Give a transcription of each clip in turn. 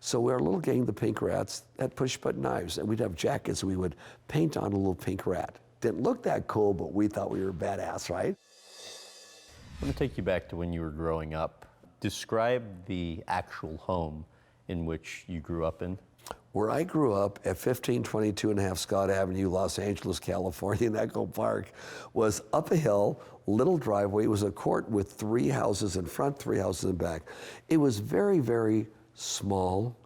So we were a little gang, the Pink Rats, that push-button knives, and we'd have jackets we would paint on a little pink rat. Didn't look that cool, but we thought we were badass, right? I'm going to take you back to when you were growing up. Describe the actual home in which you grew up in. Where I grew up at 1522.5 Scott Avenue, Los Angeles, California, in Echo Park, was up a hill, little driveway. It was a court with 3 houses in front, 3 houses in back. It was very, very small.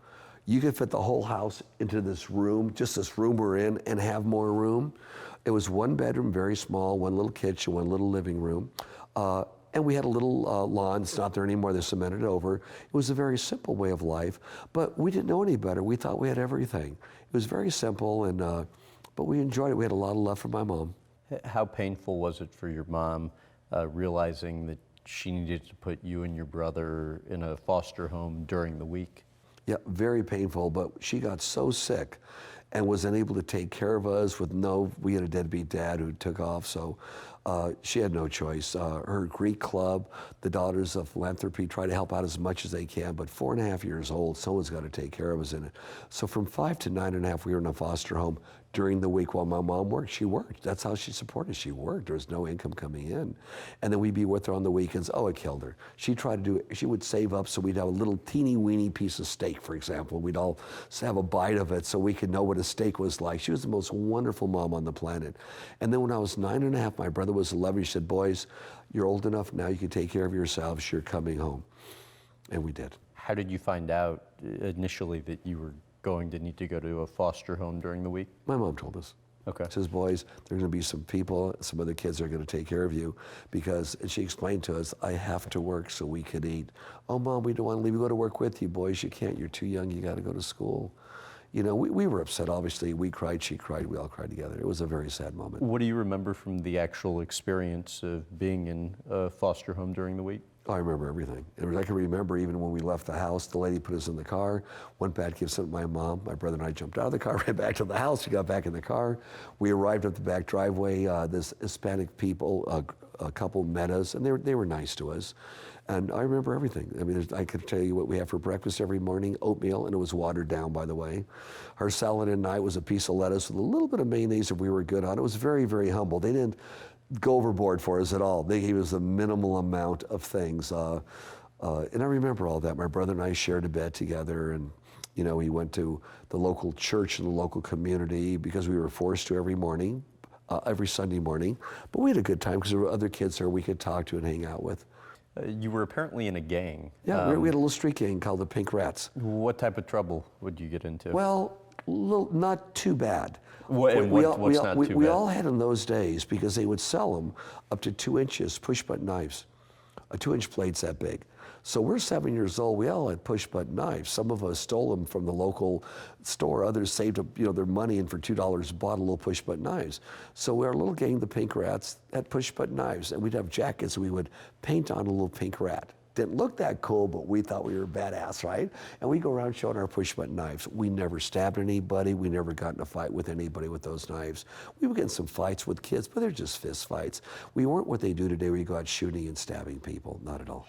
You could fit the whole house into this room, just this room we're in, and have more room. It was 1 bedroom, very small, 1 little kitchen, 1 little living room. And we had a little lawn. It's not there anymore. They cemented it over. It was a very simple way of life, but we didn't know any better. We thought we had everything. It was very simple, and but we enjoyed it. We had a lot of love for my mom. How painful was it for your mom realizing that she needed to put you and your brother in a foster home during the week? Yeah, very painful, but she got so sick and was unable to take care of us we had a deadbeat dad who took off, so she had no choice. Her Greek club, the Daughters of Philanthropy, try to help out as much as they can, but 4.5 years old, someone's got to take care of us in it. So from 5 to 9.5, we were in a foster home during the week while my mom worked. She worked. That's how she supported. She worked. There was no income coming in. And then we'd be with her on the weekends. Oh, it killed her. She would save up so we'd have a little teeny weeny piece of steak, for example. We'd all have a bite of it so we could know what a steak was like. She was the most wonderful mom on the planet. And then when I was 9.5, my brother was 11. She said, boys, you're old enough now, you can take care of yourselves. You're coming home. And we did. How did you find out initially that you were going to need to go to a foster home during the week? My mom told us. Okay. She says, boys, there's going to be some people, some other kids that are going to take care of you because, and she explained to us, I have to work so we could eat. Oh, Mom, we don't want to leave you, go to work with you, boys. You can't, you're too young, you got to go to school. You know, we were upset, obviously. We cried, she cried, we all cried together. It was a very sad moment. What do you remember from the actual experience of being in a foster home during the week? Oh, I remember everything. I can remember even when we left the house, the lady put us in the car, went back, gave something to my mom. My brother and I jumped out of the car, ran back to the house. We got back in the car. We arrived at the back driveway. This Hispanic people, a couple met us, and they were nice to us. And I remember everything. I mean, I could tell you what we had for breakfast every morning, oatmeal, and it was watered down, by the way. Our salad at night was a piece of lettuce with a little bit of mayonnaise if we were good on it. It was very, very humble. They didn't go overboard for us at all. They gave us a minimal amount of things. And I remember all that. My brother and I shared a bed together, and you know, we went to the local church in the local community because we were forced to every morning, every Sunday morning. But we had a good time because there were other kids there we could talk to and hang out with. You were apparently in a gang. Yeah, we had a little street gang called the Pink Rats. What type of trouble would you get into? Well, not too bad. What's not too bad? We all had in those days, because they would sell them up to 2 inches, push-button knives. A 2-inch blade's that big. So we're 7 years old. We all had push-button knives. Some of us stole them from the local store. Others saved up, their money and for $2 bought a little push-button knives. So we were a little gang, the Pink Rats, had push-button knives, and we'd have jackets we would paint on a little pink rat. Didn't look that cool, but we thought we were badass, right? And we go around showing our push-button knives. We never stabbed anybody. We never got in a fight with anybody with those knives. We would get in some fights with kids, but they're just fist fights. We weren't what they do today where you go out shooting and stabbing people, not at all.